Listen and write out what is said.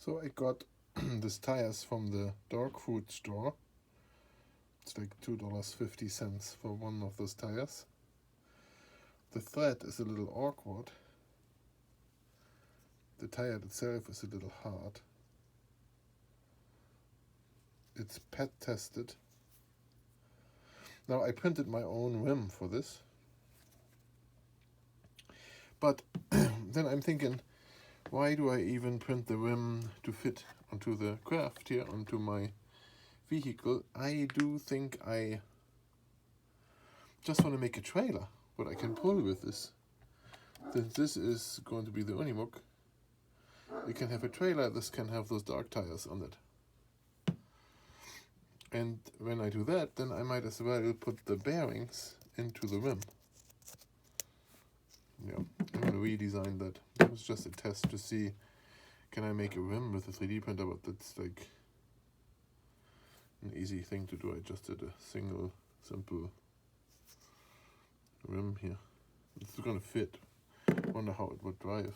So I got these tires from the dog food store. It's like $2.50 for one of those tires. The thread is a little awkward. The tire itself is a little hard. It's pet tested. Now I printed my own rim for this. But then I'm thinking, why do I even print the rim to fit onto the craft here, onto my vehicle? I do think I just want to make a trailer, what I can pull with this. Since this is going to be the Unimog, you can have a trailer, this can have those dark tires on it. And when I do that, then I might as well put the bearings into the rim. Yeah, I'm going to redesign that. It was just a test to see, can I make a rim with a 3D printer, but that's like an easy thing to do. I just did a single, simple rim here. It's going to fit. Wonder how it would drive.